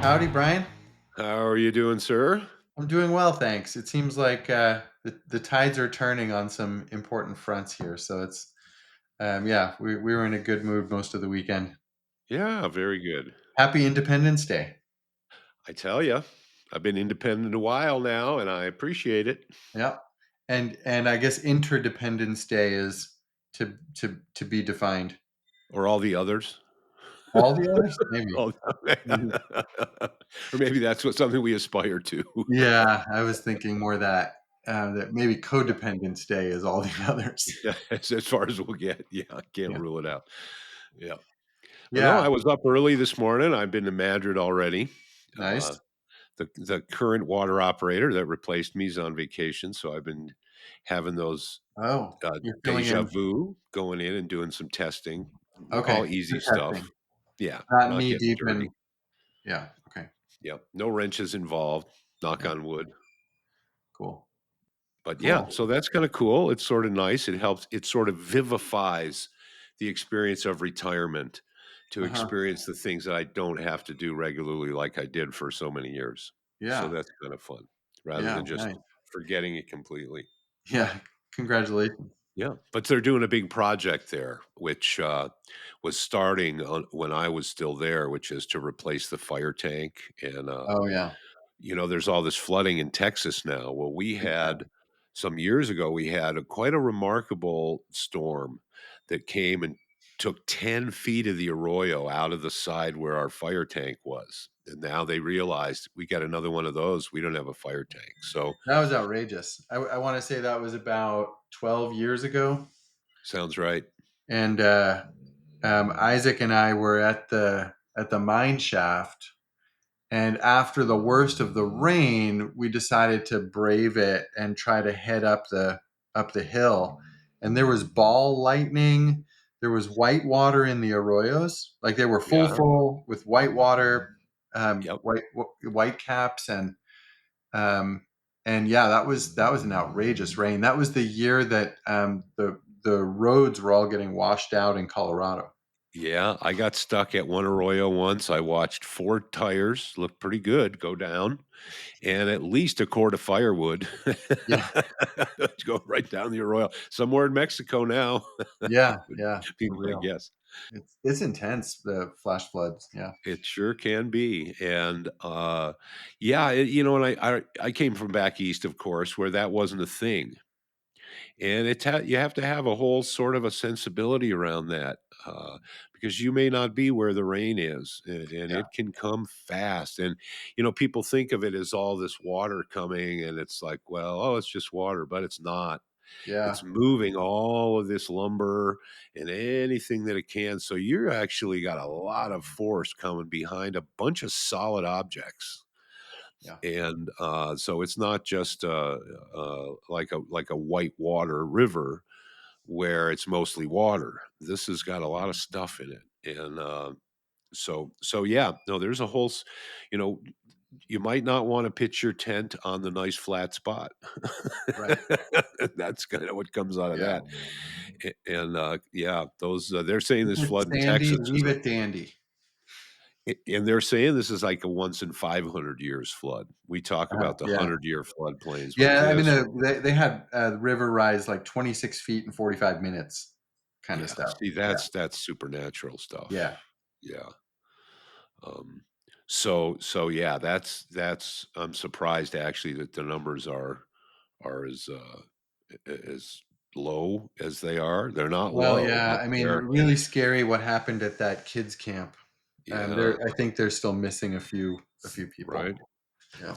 Howdy, Brian. How are you doing, sir? I'm doing well, thanks. It seems like the tides are turning on some important fronts here. So yeah, we were in a good mood most of the weekend. Yeah, very good. Happy Independence Day. I tell you, I've been independent a while now, and I appreciate it. Yeah. And I guess Interdependence Day is to be defined. Or all the others. All the others? Maybe. Oh, Mhm. or maybe that's what something we aspire to. Yeah, I was thinking more that maybe Codependence Day is all the others. Yeah, as far as we'll get. Yeah, I can't Yeah. rule it out. Yeah. Well, no, Yeah. I was up early this morning. I've been to Madrid already. Uh, Nice. the current water operator that replaced me is on vacation, so I've been having those Oh, you're filling deja in. vu, going in and doing some testing, Okay. all easy Good stuff. testing. Yeah, Not not knee getting deep dirty. in. Yeah. Okay. Yep, no wrenches involved, knock Yeah. on wood. Cool. But yeah, Cool. so that's kinda cool. It's sorta nice. It sort of vivifies the experience of retirement to Uh-huh. experience the things that I don't have to do regularly like I did for so many years. So Yeah. that's kinda fun, rather Yeah. than just Nice. forgetting it completely. Yeah. Congratulations. Yeah, but they're doing a big project there, which, was starting on when I was still there, which is to replace the fire tank, and, Oh, yeah. there's all this flooding in Texas now. Well, we Big had time. some years ago, we had quite a remarkable storm that came and took 10 feet of the arroyo out of the side where our fire tank was, and now they realized, "We got another one of those, we don't have a fire tank." So, That was outrageous. I wanna say that was about 12 years ago, sounds right. and, Isaac and I were at the mine shaft, and after the worst of the rain, we decided to brave it and try to head up the hill, and there was ball lightning, there was white water in the arroyos, like, they were Yeah, full with white water, yep. white caps, um, and yeah, that was an outrageous rain. That was the year that, the roads were all getting washed out in Colorado. Yeah, I got stuck at one arroyo once. I watched 4 tires look pretty good go down and at least a cord of firewood Yeah, go right down the arroyo. Somewhere in Mexico now yeah, would yeah, be for my real. guess. It's intense, the flash floods, yeah. It sure can be, and, yeah, and I came from back east, of course, where that wasn't a thing. And you have to have a whole sort of a sensibility around that, because you may not be where the rain is, and Yeah, it can come fast. And people think of it as all this water coming, and it's like, well, oh, it's just water, but it's not. yeah, It's moving all of this lumber and anything that it can. So you're actually got a lot of force coming behind a bunch of solid objects. yeah. And so it's not just like a white water river where it's mostly water. This has got a lot of stuff in it, and so yeah, no, there's a whole, you know, you might not want to pitch your tent on the nice flat spot. Right. That's kind of what comes out of Yeah. that, and yeah, those they're saying If this it's flood in sandy, Texas is leave it dandy. and they're saying this is like a once in 500 years flood. We talk about the Yeah. 100-year floodplains, but Yeah, I mean, this they had, the river rise, like, 26 feet in 45 minutes kinda yeah, stuff. see, Yeah, that's supernatural stuff. yeah. Yeah. Um, so yeah, that's I'm surprised actually that the numbers are as low as they are. They're not Well, low, yeah, but I mean, they're really scary what happened at that kids camp. yeah, I think they're still missing a few people. right. Yeah.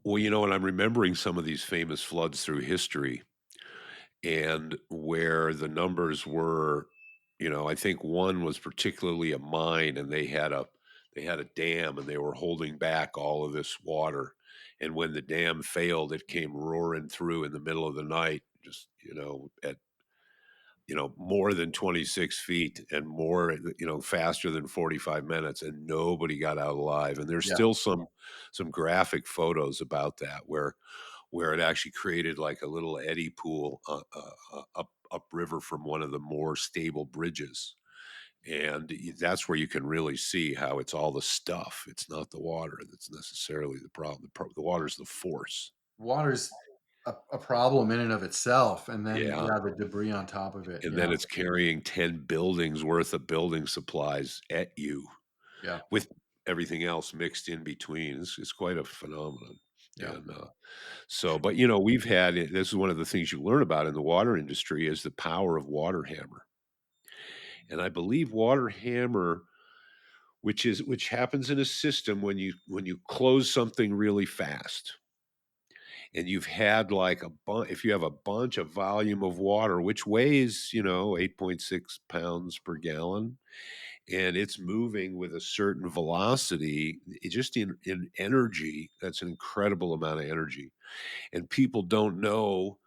Well, and I'm remembering some of these famous floods through history and where the numbers were, I think one was particularly a mine and they had a dam and they were holding back all of this water. And when the dam failed, it came roaring through in the middle of the night, just, at more than 26 feet and more, faster than 45 minutes, and nobody got out alive. And there's Yeah. still some graphic photos about that where it actually created like a little eddy pool upriver from one of the more stable bridges. And that's where you can really see how it's all the stuff. It's not the water that's necessarily the problem. The water's the force. Water's a problem in and of itself, and then, Yeah. yeah, the debris on top of it, And then yeah, it's carrying 10 buildings worth of building supplies at you yeah, with everything else mixed in between. It's quite a phenomenon. yeah, And so, but we've had this is one of the things you learn about in the water industry is the power of water hammer. And I believe water hammer, which happens in a system when you close something really fast and you've had like if you have a bunch of volume of water, which weighs, 8.6 pounds per gallon, and it's moving with a certain velocity, just in energy, that's an incredible amount of energy. And people don't know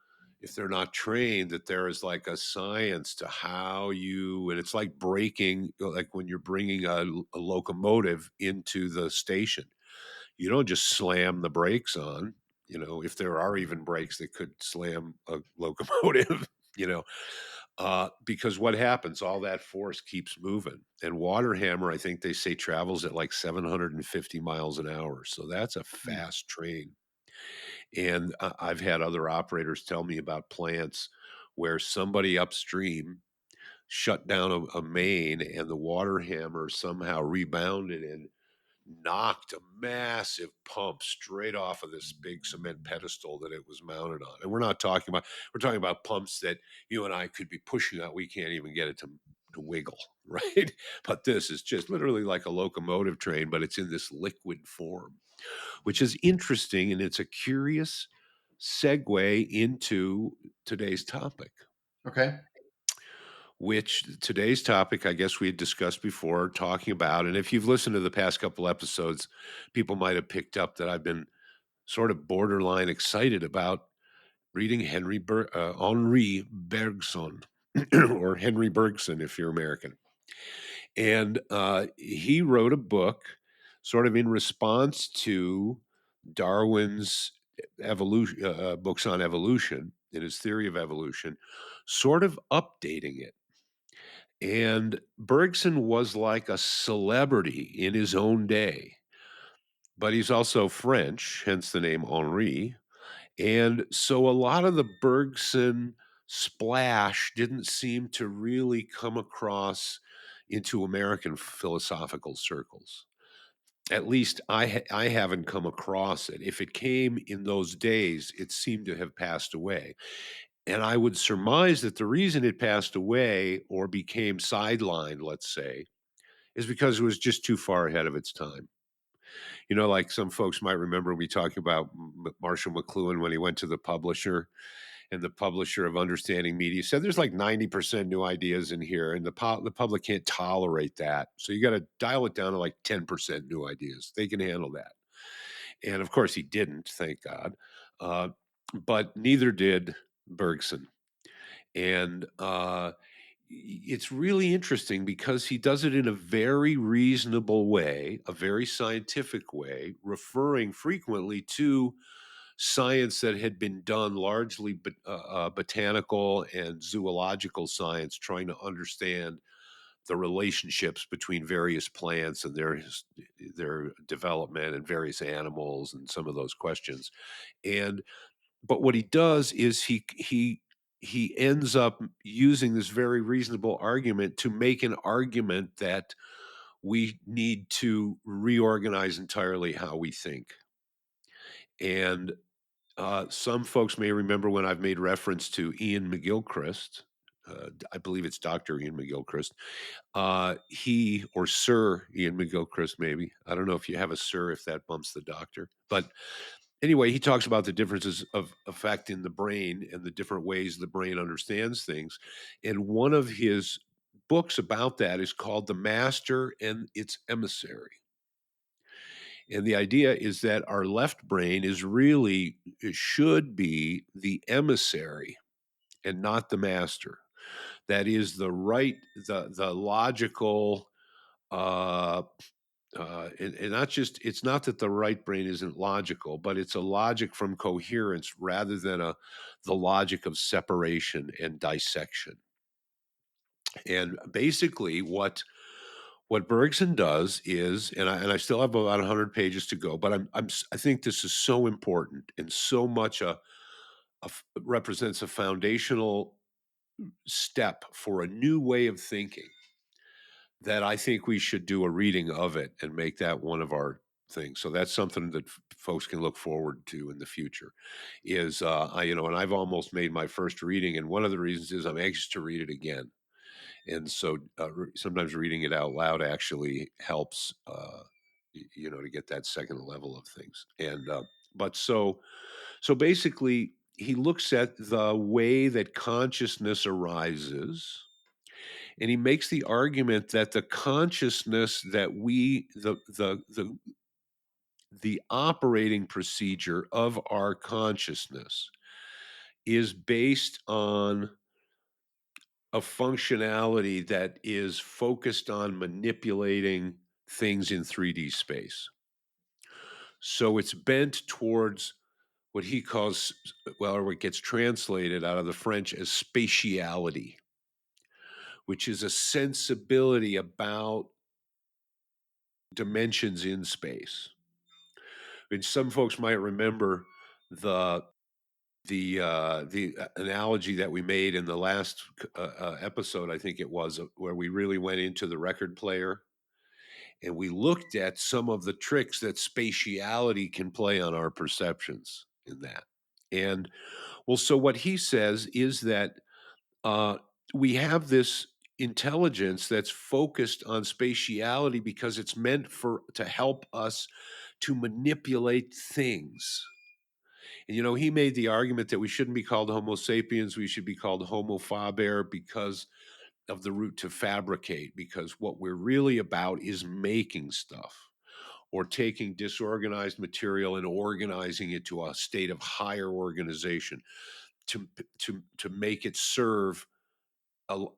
if they're not trained that there is like a science to how and it's like braking, like when you're bringing a locomotive into the station. You don't just slam the brakes on, if there are even brakes that could slam a locomotive, you know, because what happens? All that force keeps moving. And water hammer, I think they say travels at like 750 miles an hour. So that's a mm, fast train. And I've had other operators tell me about plants where somebody upstream shut down a main and the water hammer somehow rebounded and knocked a massive pump straight off of this big cement pedestal that it was mounted on. And we're talking about pumps that you and I could be pushing out. We can't even get it to wiggle, right? But this is just literally like a locomotive train, but it's in this liquid form, which is interesting. And it's a curious segue into today's topic, okay, which today's topic, I guess we had discussed before, talking about. And if you've listened to the past couple episodes, people might have picked up that I've been sort of borderline excited about reading Henri Bergson, or Henri Bergson if you're American. And he wrote a book sort of in response to Darwin's evolution books on evolution and his theory of evolution, sort of updating it. And Bergson was like a celebrity in his own day, but he's also French, hence the name Henri. And so a lot of the Bergson splash didn't seem to really come across into American philosophical circles. At least I haven't come across it. If it came in those days, it seemed to have passed away. And I would surmise that the reason it passed away or became sidelined, let's say, is because it was just too far ahead of its time. Like some folks might remember me talking about Marshall McLuhan when he went to the publisher, and the publisher of Understanding Media said there's like 90% new ideas in here, and the public can't tolerate that. So you got to dial it down to like 10% new ideas. They can handle that. And of course, he didn't, thank God. Uh, but neither did Bergson. And it's really interesting because he does it in a very reasonable way, a very scientific way, referring frequently to science that had been done largely botanical and zoological science, trying to understand the relationships between various plants and their development and various animals and some of those questions. And but what he does is he ends up using this very reasonable argument to make an argument that we need to reorganize entirely how we think. And some folks may remember when I've made reference to Iain McGilchrist. I believe it's Dr. Iain McGilchrist. He or Sir Iain McGilchrist, maybe. I don't know if you have a sir, if that bumps the doctor. But anyway, he talks about the differences of effect in the brain and the different ways the brain understands things. And one of his books about that is called The Master and Its Emissary. And the idea is that our left brain it should be the emissary and not the master. That is the logical, uh, and not just, it's not that the right brain isn't logical, but it's a logic from coherence rather than the logic of separation and dissection. And basically, what Bergson does is, and I still have about 100 pages to go, but I think this is so important and so much represents a foundational step for a new way of thinking that I think we should do a reading of it and make that one of our things. So that's something that folks can look forward to in the future. Is and I've almost made my first reading, and one of the reasons is I'm anxious to read it again. And so sometimes reading it out loud actually helps, to get that second level of things. And but so basically, he looks at the way that consciousness arises, and he makes the argument that the consciousness that the operating procedure of our consciousness is based on a functionality that is focused on manipulating things in 3D space. So it's bent towards what he calls, well, or what gets translated out of the French as spatiality, which is a sensibility about dimensions in space. And some folks might remember the the analogy that we made in the last episode, I think it was, where we really went into the record player and we looked at some of the tricks that spatiality can play on our perceptions in that. And well, so what he says is that uh, we have this intelligence that's focused on spatiality because it's meant for to help us to manipulate things. And he made the argument that we shouldn't be called Homo sapiens, we should be called Homo faber because of the root to fabricate, because what we're really about is making stuff or taking disorganized material and organizing it to a state of higher organization to make it serve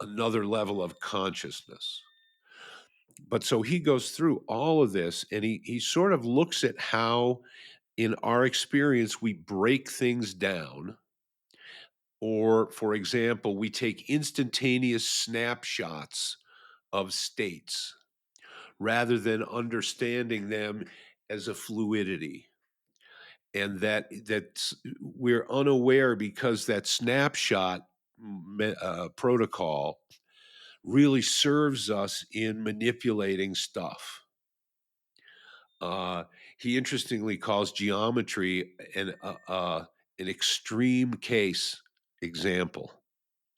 another level of consciousness. But so he goes through all of this and he sort of looks at how in our experience we break things down, or for example we take instantaneous snapshots of states rather than understanding them as a fluidity, and that we're unaware because that snapshot protocol really serves us in manipulating stuff. Uh, he interestingly calls geometry an extreme case example,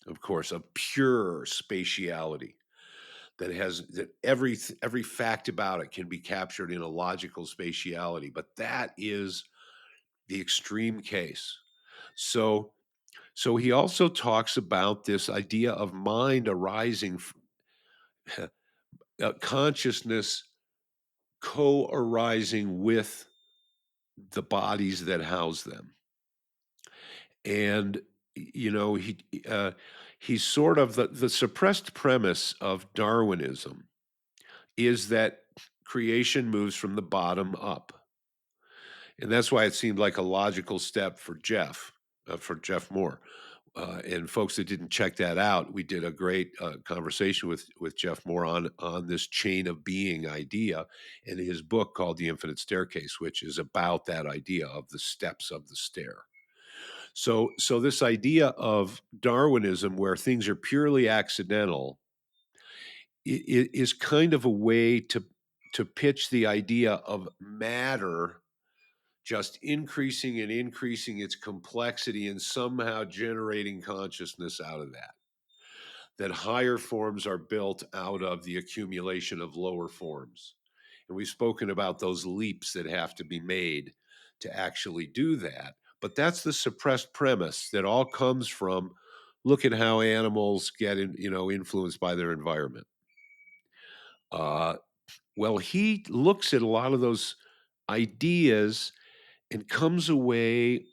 of course, of pure spatiality that every fact about it can be captured in a logical spatiality, but that is the extreme case. So so he also talks about this idea of mind arising, consciousness co-arising with the bodies that house them. And he's sort of the suppressed premise of Darwinism is that creation moves from the bottom up. And that's why it seemed like a logical step for Jeff Moore. And folks that didn't check that out, we did a great conversation with Jeff Moore on this chain of being idea in his book called The Infinite Staircase, which is about that idea of the steps of the stair. So this idea of Darwinism, where things are purely accidental, is kind of a way to pitch the idea of matter just increasing and increasing its complexity and somehow generating consciousness out of that. That higher forms are built out of the accumulation of lower forms. And we've spoken about those leaps that have to be made to actually do that. But that's the suppressed premise that all comes from look at how animals get influenced by their environment. Uh, well, he looks at a lot of those ideas and comes away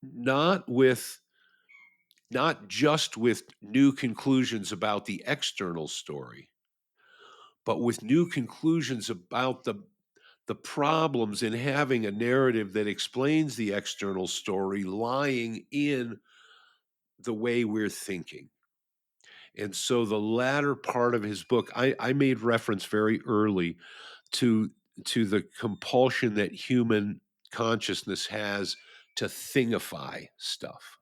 not with not just with new conclusions about the external story, but with new conclusions about the problems in having a narrative that explains the external story lying in the way we're thinking. And so the latter part of his book, I made reference very early to the compulsion that human consciousness has to thingify stuff.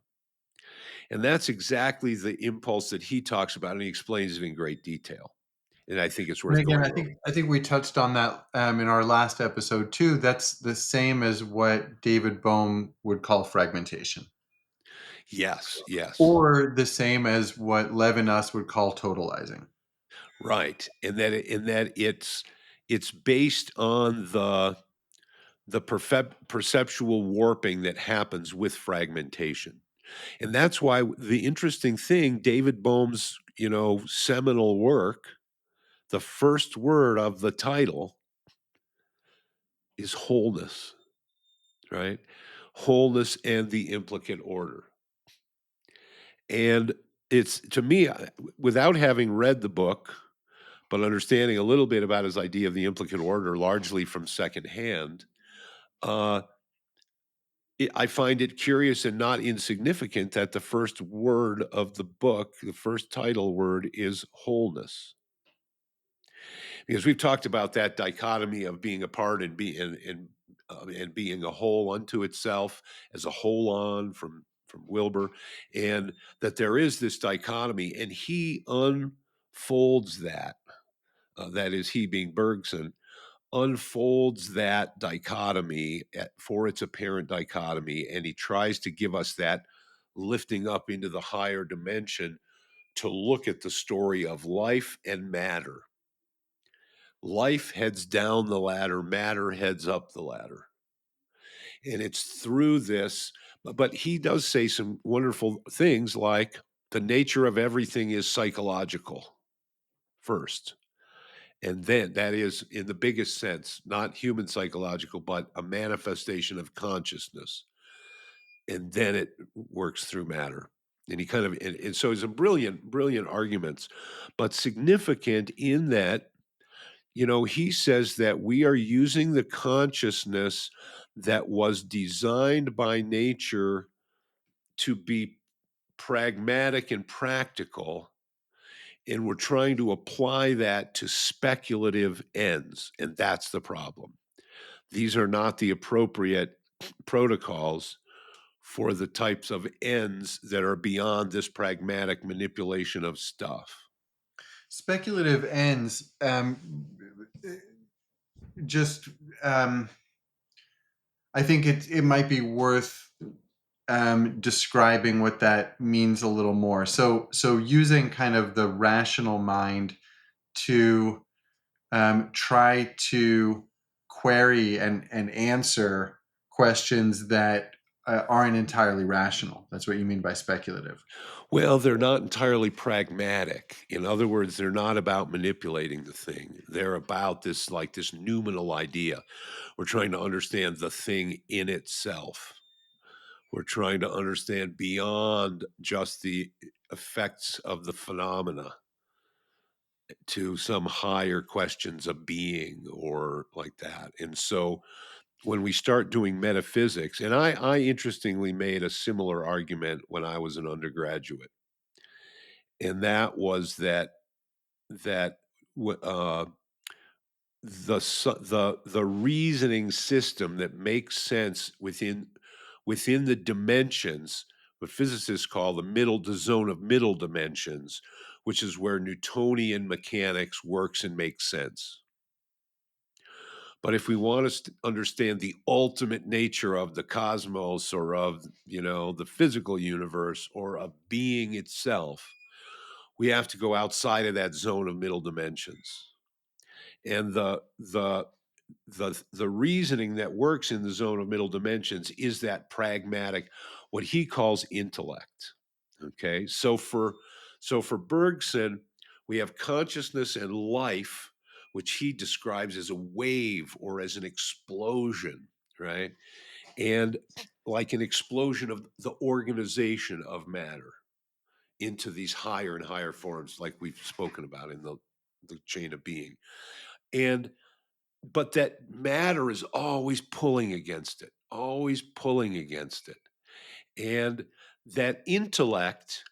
And that's exactly the impulse that he talks about, and he explains it in great detail. And I think it's And worth again, going I over. think we touched on that in our last episode too. That's the same as what David Bohm would call fragmentation, Yes, yes. or the same as what Levinas would call totalizing. Right. And that it's based on the perceptual warping that happens with fragmentation. And that's why the interesting thing, David Bohm's, seminal work, the first word of the title is wholeness, right? Wholeness and the implicate order. And it's to me, without having read the book, but understanding a little bit about his idea of the implicate order, largely from secondhand, uh, I find it curious and not insignificant that the first word of the book, the first title word, is wholeness. Because we've talked about that dichotomy of being a part and and being a whole unto itself, as a whole on from Wilbur, and that there is this dichotomy, and he unfolds that. That is, he being Bergson unfolds that dichotomy for its apparent dichotomy, and he tries to give us that lifting up into the higher dimension to look at the story of life and matter. Life heads down the ladder, matter heads up the ladder. And it's through this, but he does say some wonderful things like the nature of everything is psychological first. And then that is, in the biggest sense, not human psychological, but a manifestation of consciousness. And then it works through matter. And he kind of, and so it's a brilliant, brilliant arguments, but significant in that, he says that we are using the consciousness that was designed by nature to be pragmatic and practical, and we're trying to apply that to speculative ends, and that's the problem. These are not the appropriate protocols for the types of ends that are beyond this pragmatic manipulation of stuff. Speculative ends. Just, um, I think it might be worth describing what that means a little more. So using kind of the rational mind to try to query and answer questions that aren't entirely rational. That's what you mean by speculative. Well, they're not entirely pragmatic. In other words, they're not about manipulating the thing. They're about this, like this noumenal idea. We're trying to understand the thing in itself. We're trying to understand beyond just the effects of the phenomena to some higher questions of being or like that. And so when we start doing metaphysics, and I interestingly made a similar argument when I was an undergraduate, and that was that w- uh, the reasoning system that makes sense within the dimensions, what physicists call the zone of middle dimensions, which is where Newtonian mechanics works and makes sense. But if we want to understand the ultimate nature of the cosmos or of, the physical universe or of being itself, we have to go outside of that zone of middle dimensions. And the reasoning that works in the zone of middle dimensions is that pragmatic, what he calls intellect. Okay, so for Bergson, we have consciousness and life, which he describes as a wave or as an explosion, right? And like an explosion of the organization of matter into these higher and higher forms, like we've spoken about in the chain of being. And but that matter is always pulling against it, always pulling against it. And that intellect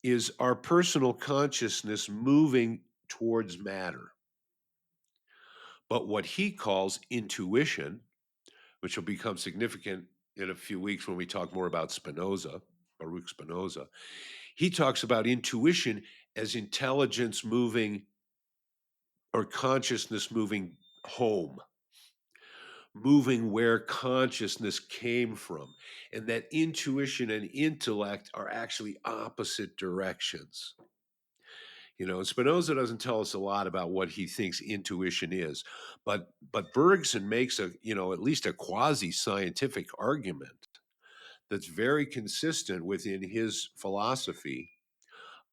is our personal consciousness moving towards matter. But what he calls intuition, which will become significant in a few weeks when we talk more about Spinoza, Baruch Spinoza, he talks about intuition as intelligence moving or consciousness moving home, moving where consciousness came from, and that intuition and intellect are actually opposite directions. Spinoza doesn't tell us a lot about what he thinks intuition is, but Bergson makes at least a quasi scientific argument that's very consistent within his philosophy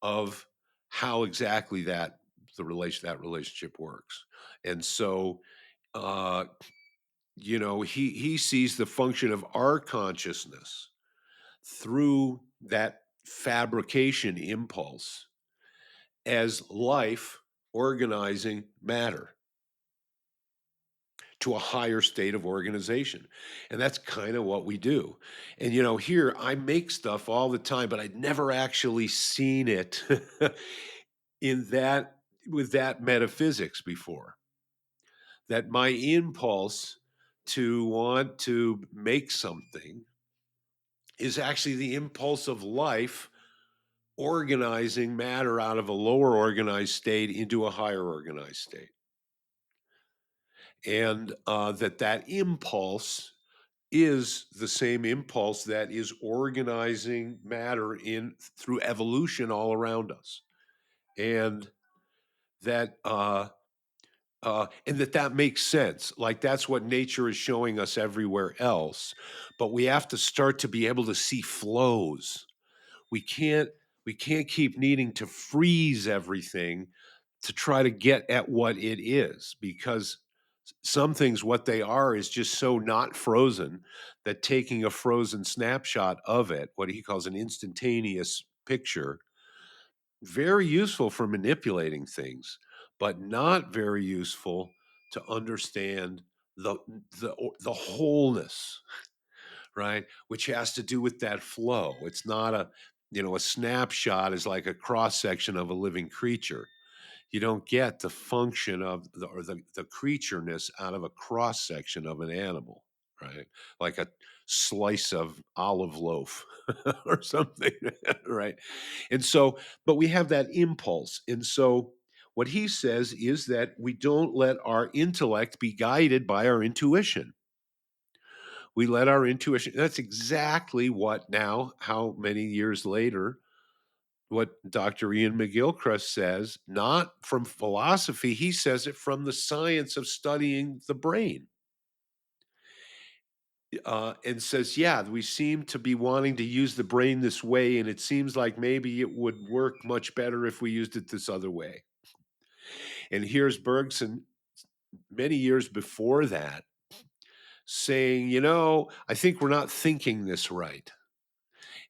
of how exactly that relationship works. And so, uh, he sees the function of our consciousness through that fabrication impulse as life organizing matter to a higher state of organization. And that's kind of what we do. And here I make stuff all the time, but I'd never actually seen it in that with that metaphysics before. That my impulse to want to make something is actually the impulse of life organizing matter out of a lower organized state into a higher organized state. And that impulse is the same impulse that is organizing matter in through evolution all around us, and that that makes sense. Like that's what nature is showing us everywhere else, but we have to start to be able to see flows. We can't we can't keep needing to freeze everything to try to get at what it is, because some things, what they are is just so not frozen that taking a frozen snapshot of it, what he calls an instantaneous picture, very useful for manipulating things, but not very useful to understand the the wholeness, right? Which has to do with that flow. It's not a snapshot is like a cross section of a living creature. You don't get the function of the creatureness out of a cross section of an animal, right? Like a slice of olive loaf or something, right? And so, but we have that impulse. And so, what he says is that we don't let our intellect be guided by our intuition. We let our intuition, that's exactly what now, how many years later, what Dr. Iain McGilchrist says, not from philosophy, he says it from the science of studying the brain. And says, yeah, we seem to be wanting to use the brain this way, and it seems like maybe it would work much better if we used it this other way. And here's Bergson many years before that saying, I think we're not thinking this right.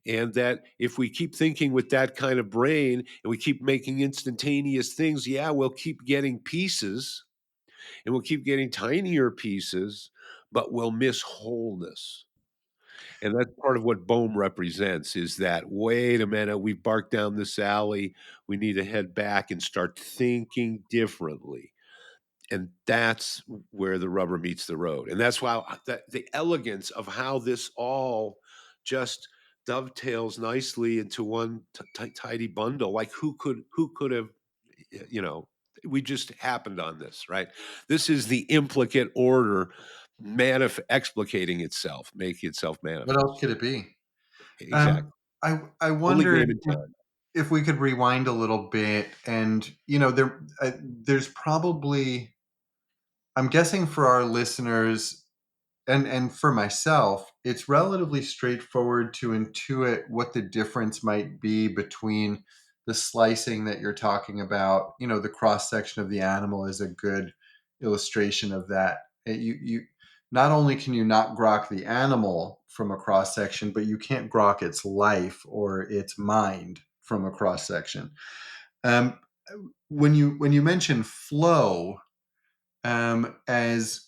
And that if we keep thinking with that kind of brain and we keep making instantaneous things, yeah, we'll keep getting pieces and we'll keep getting tinier pieces, but we'll miss wholeness. And that's part of what Bohm represents, is that, wait a minute, we've barked down this alley. We need to head back and start thinking differently. And that's where the rubber meets the road. And that's why the elegance of how this all just dovetails nicely into one tidy bundle. Like who could have, you know, we just happened on this, right? This is the implicate order explicating itself, making itself What else manifest. could it be? Exactly. I Only wondered game and time. if we could rewind a little bit, and there's probably, I'm guessing for our listeners and for myself, it's relatively straightforward to intuit what the difference might be between the slicing that you're talking about. The cross section of the animal is a good illustration of that. You not only can you not grok the animal from a cross section, but you can't grok its life or its mind from a cross section. Um, when you mention flow, as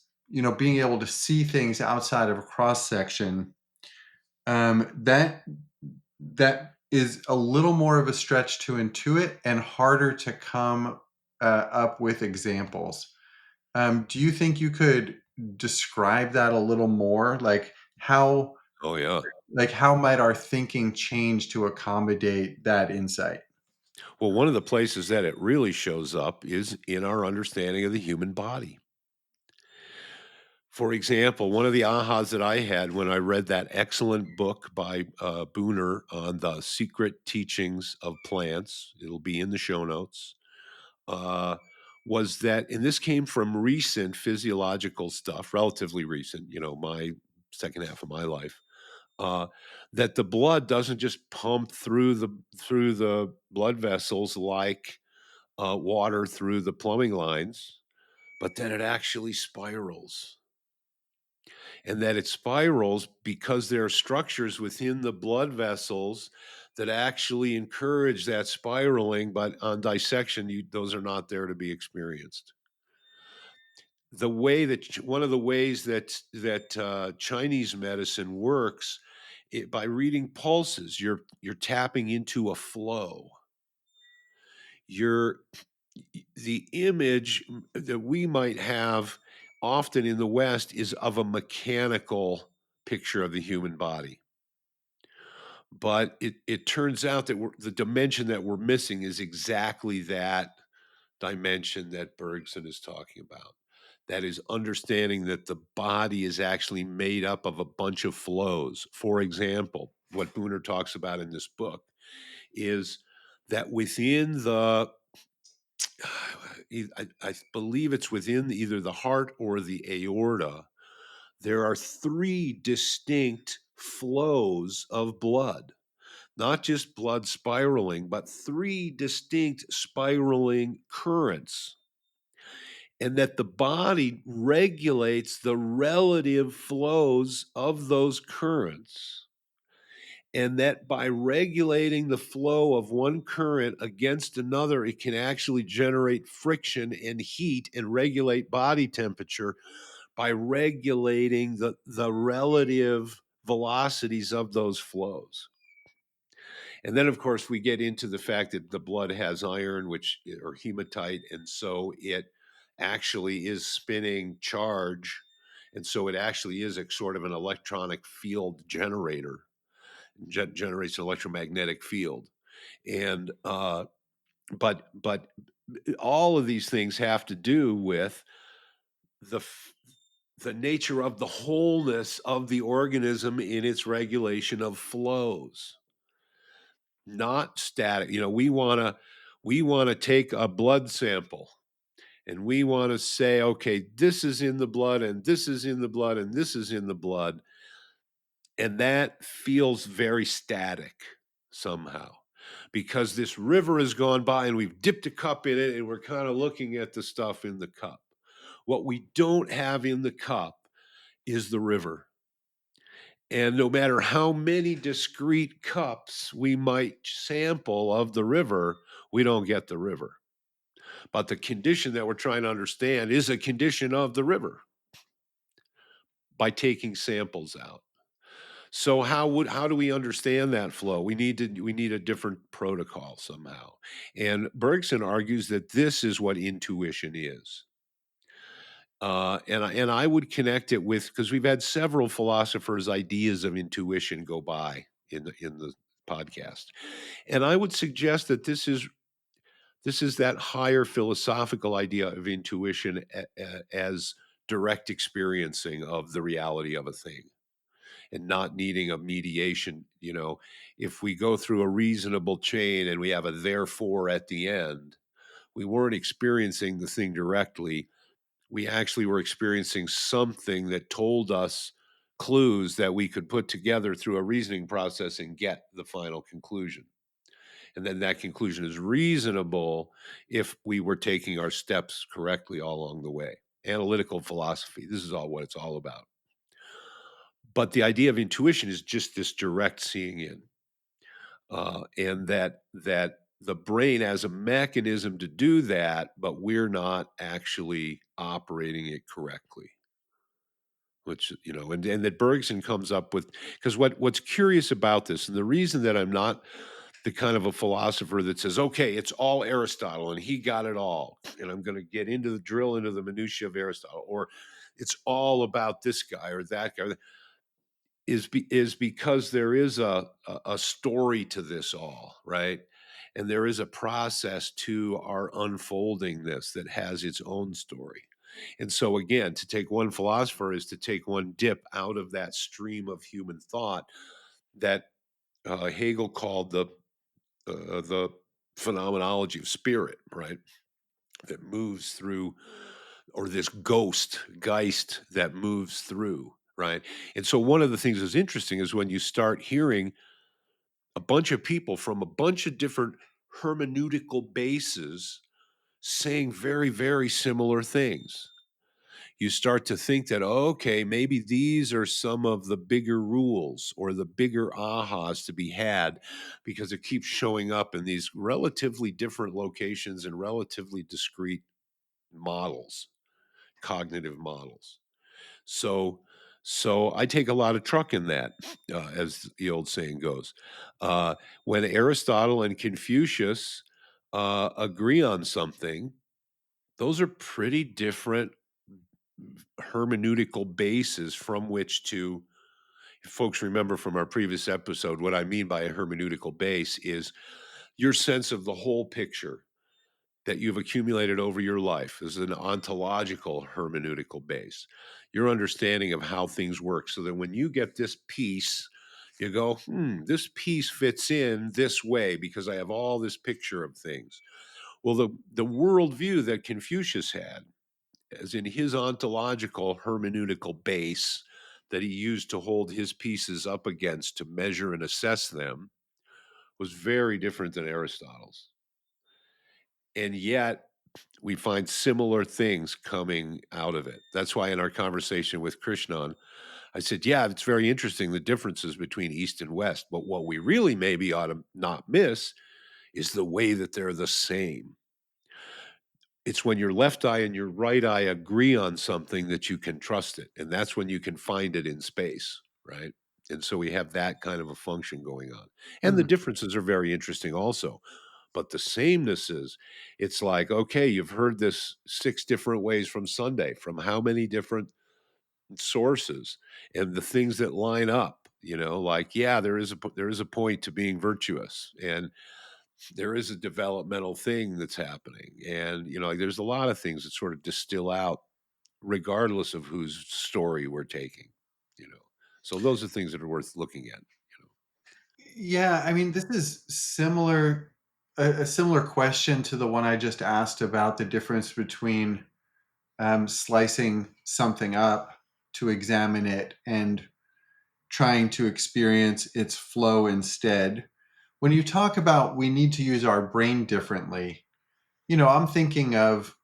being able to see things outside of a cross section, that is a little more of a stretch to intuit and harder to come up with examples. Do you think you could describe that a little more? Oh, yeah. Like how might our thinking change to accommodate that insight? Well, one of the places that it really shows up is in our understanding of the human body. For example, one of the ahas that I had when I read that excellent book by Booner on the secret teachings of plants, it'll be in the show notes, uh, was that, and this came from recent physiological stuff, relatively recent, my second half of my life, uh, that the blood doesn't just pump through the blood vessels like water through the plumbing lines, but that it actually spirals. And that it spirals because there are structures within the blood vessels that actually encourage that spiraling, but on dissection, those are not there to be experienced. The way that one of the ways that Chinese medicine works, by reading pulses, you're tapping into a flow. You're The image that we might have often in the West is of a mechanical picture of the human body. But it turns out that the dimension that we're missing is exactly that dimension that Bergson is talking about. That is understanding that the body is actually made up of a bunch of flows. For example, what Booner talks about in this book is that within the I believe it's within either the heart or the aorta, there are three distinct flows of blood, not just blood spiraling, but three distinct spiraling currents. And that the body regulates the relative flows of those currents. And that by regulating the flow of one current against another, it can actually generate friction and heat and regulate body temperature by regulating the relative velocities of those flows. And then, of course, we get into the fact that the blood has iron, or hematite, and so it actually is spinning charge. And so it actually is a sort of an electronic field generator, generates an electromagnetic field. And but all of these things have to do with the the nature of the wholeness of the organism in its regulation of flows, not static. We want to take a blood sample and we want to say, okay, this is in the blood and this is in the blood and this is in the blood, and that feels very static somehow, because this river has gone by and we've dipped a cup in it and we're kind of looking at the stuff in the cup. What we don't have in the cup is the river. And no matter how many discrete cups we might sample of the river, we don't get the river. But the condition that we're trying to understand is a condition of the river by taking samples out. So how do we understand that flow? We need a different protocol somehow. And Bergson argues that this is what intuition is. And I would connect it with, because we've had several philosophers' ideas of intuition go by in the podcast, and I would suggest that this is that higher philosophical idea of intuition as direct experiencing of the reality of a thing and not needing a mediation. If we go through a reasonable chain and we have a therefore at the end, we weren't experiencing the thing directly. We actually were experiencing something that told us clues that we could put together through a reasoning process and get the final conclusion. And then that conclusion is reasonable if we were taking our steps correctly all along the way. Analytical philosophy, this is all what it's all about. But the idea of intuition is just this direct seeing in, and that the brain has a mechanism to do that, but we're not actually operating it correctly. And that Bergson comes up with, because what's curious about this, and the reason that I'm not the kind of a philosopher that says, okay, it's all Aristotle and he got it all. And I'm going to get into the drill into the minutia of Aristotle, or it's all about this guy or that guy, is because there is a story to this all, right? And there is a process to our unfolding this that has its own story. And so again, to take one philosopher is to take one dip out of that stream of human thought that Hegel called the phenomenology of spirit, right? That moves through, or this geist that moves through, right? And so one of the things that's interesting is when you start hearing a bunch of people from a bunch of different hermeneutical bases saying very, very similar things. You start to think that, okay, maybe these are some of the bigger rules or the bigger ahas to be had because it keeps showing up in these relatively different locations and relatively discrete models, cognitive models. So so I take a lot of truck in that, as the old saying goes. When Aristotle and Confucius agree on something, those are pretty different hermeneutical bases from which to, if folks remember from our previous episode, what I mean by a hermeneutical base is your sense of the whole picture that you've accumulated over your life is an ontological hermeneutical base. Your understanding of how things work, so that when you get this piece, you go, this piece fits in this way because I have all this picture of things. Well, the worldview that Confucius had, as in his ontological hermeneutical base that he used to hold his pieces up against to measure and assess them, was very different than Aristotle's. And yet, we find similar things coming out of it. That's why in our conversation with Krishnan, I said, yeah, it's very interesting the differences between East and West. But what we really maybe ought to not miss is the way that they're the same. It's when your left eye and your right eye agree on something that you can trust it. And that's when you can find it in space, right? And so we have that kind of a function going on. And the Mhm. differences are very interesting also. But the sameness is, it's like, okay, you've heard this 6 different ways from Sunday, from how many different sources, and the things that line up, like, yeah, there is a point to being virtuous, and there is a developmental thing that's happening. And, like, there's a lot of things that sort of distill out regardless of whose story we're taking, you know. So those are things that are worth looking at. Yeah, I mean, this is similar, a similar question to the one I just asked about the difference between slicing something up to examine it and trying to experience its flow instead. When you talk about we need to use our brain differently, I'm thinking of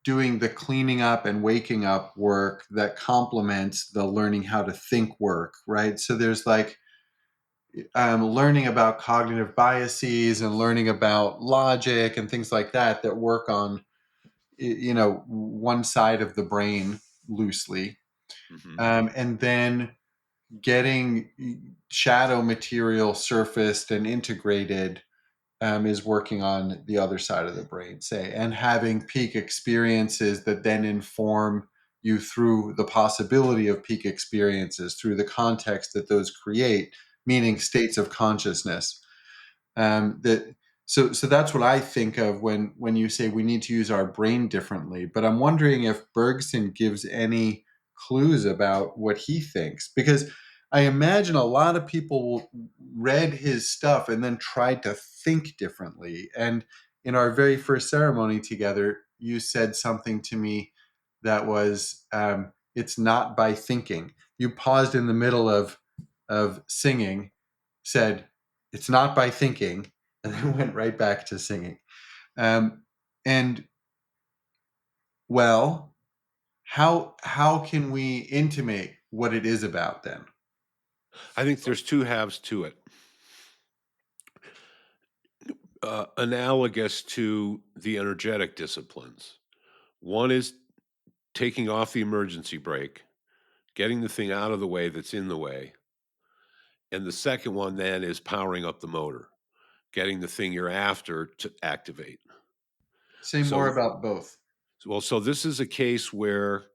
doing the cleaning up and waking up work that complements the learning how to think work, right? So there's like learning about cognitive biases and learning about logic and things like that that work on, one side of the brain loosely. Hmm. And then getting shadow material surfaced and integrated is working on the other side of the brain, say, and having peak experiences that then inform you through the possibility of peak experiences, through the context that those create, meaning states of consciousness. That so that's what I think of when you say we need to use our brain differently. But I'm wondering if Bergson gives any clues about what he thinks, because I imagine a lot of people read his stuff and then tried to think differently. And in our very first ceremony together, you said something to me that was, "It's not by thinking." You paused in the middle of singing, said, "It's not by thinking," and then went right back to singing. Um, and well, how can we intimate what it is about then? I think there's two halves to it. Analogous to the energetic disciplines. One is taking off the emergency brake, getting the thing out of the way that's in the way. And the second one then is powering up the motor. getting the thing you're after to activate. Say more So, about both. so this is a case where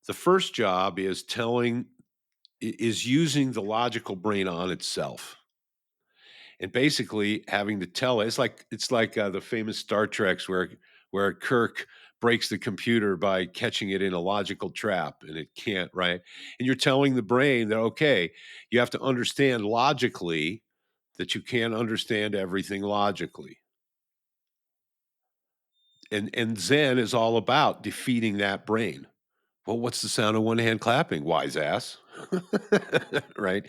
the first job is is using the logical brain on itself and basically having to tell it. It's like the famous Star Treks where Kirk breaks the computer by catching it in a logical trap and it can't, right? And you're telling the brain that, okay, you have to understand logically that you can't understand everything logically. And Zen is all about defeating that brain. Well, what's the sound of one hand clapping, wise ass? Right?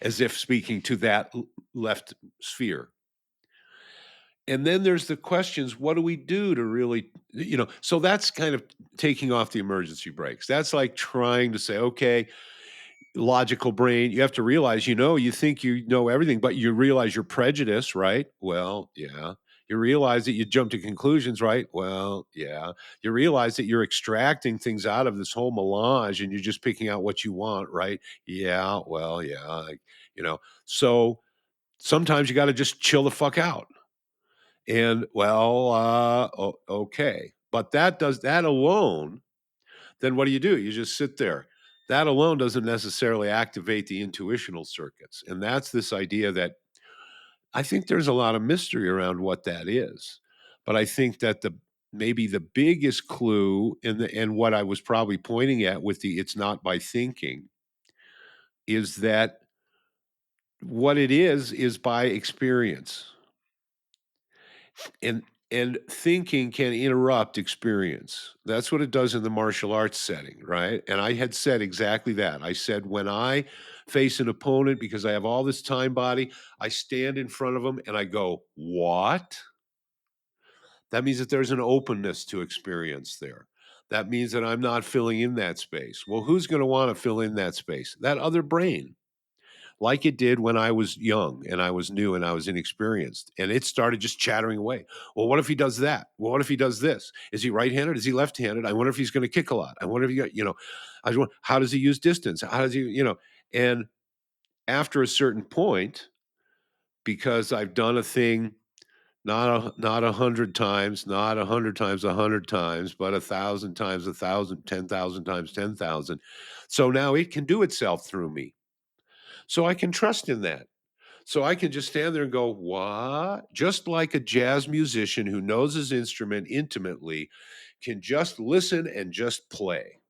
As if speaking to that left sphere. And then there's the questions, what do we do to really, so that's kind of taking off the emergency brakes. That's like trying to say, okay, logical brain, you have to realize, you think you know everything, but you realize you're prejudiced, right? Well, yeah. You realize that you jump to conclusions, right? Well, yeah. You realize that you're extracting things out of this whole melange and you're just picking out what you want, right? Yeah. Well, yeah. You know, so sometimes you got to just chill the fuck out. And well, okay. But that alone, then what do? You just sit there. That alone doesn't necessarily activate the intuitional circuits. And that's this idea that I think there's a lot of mystery around what that is. But I think that the maybe the biggest clue and what I was probably pointing at with the it's not by thinking is that what it is by experience. And thinking can interrupt experience. That's what it does in the martial arts setting, right? And I had said exactly that. I said when I face an opponent because I have all this time body, I stand in front of them and I go, "What?" That means that there's an openness to experience there. That means that I'm not filling in that space. Well, who's going to want to fill in that space? That other brain, like it did when I was young and I was new and I was inexperienced. And it started just chattering away. Well, what if he does that? Well, what if he does this? Is he right handed? Is he left handed? I wonder if he's going to kick a lot. I wonder if he got, how does he use distance? How does and after a certain point, because I've done a thing not 100 times, not 100 times, 100 times, but 1,000 times, 1,000, 10,000 times, 10,000. So now it can do itself through me. So I can trust in that. So I can just stand there and go, "What?" Just like a jazz musician who knows his instrument intimately can just listen and just play.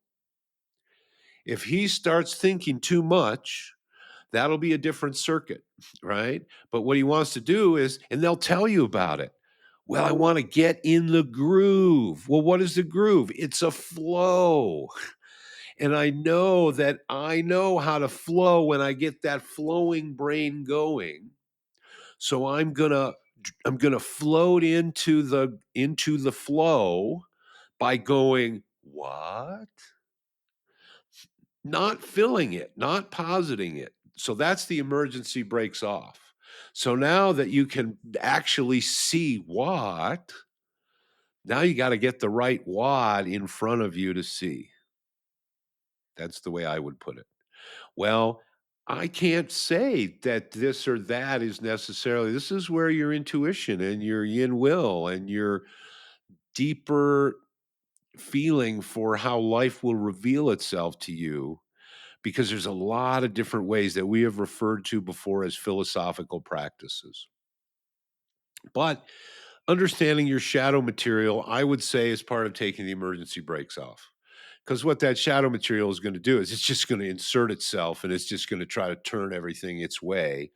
If he starts thinking too much, that'll be a different circuit, right? But what he wants to do is, and they'll tell you about it. Well, I want to get in the groove. Well, what is the groove? It's a flow. And I know that I know how to flow when I get that flowing brain going. So I'm gonna float into the flow by going, what? Not filling it, not positing it. So that's the emergency breaks off. So now that you can actually see what, now you got to get the right what in front of you to see. That's the way I would put it. Well, I can't say that this or that is necessarily. This is where your intuition and your yin will and your deeper feeling for how life will reveal itself to you, because there's a lot of different ways that we have referred to before as philosophical practices. But understanding your shadow material, I would say, is part of taking the emergency brakes off. Because what that shadow material is going to do is it's just going to insert itself and it's just going to try to turn everything its way.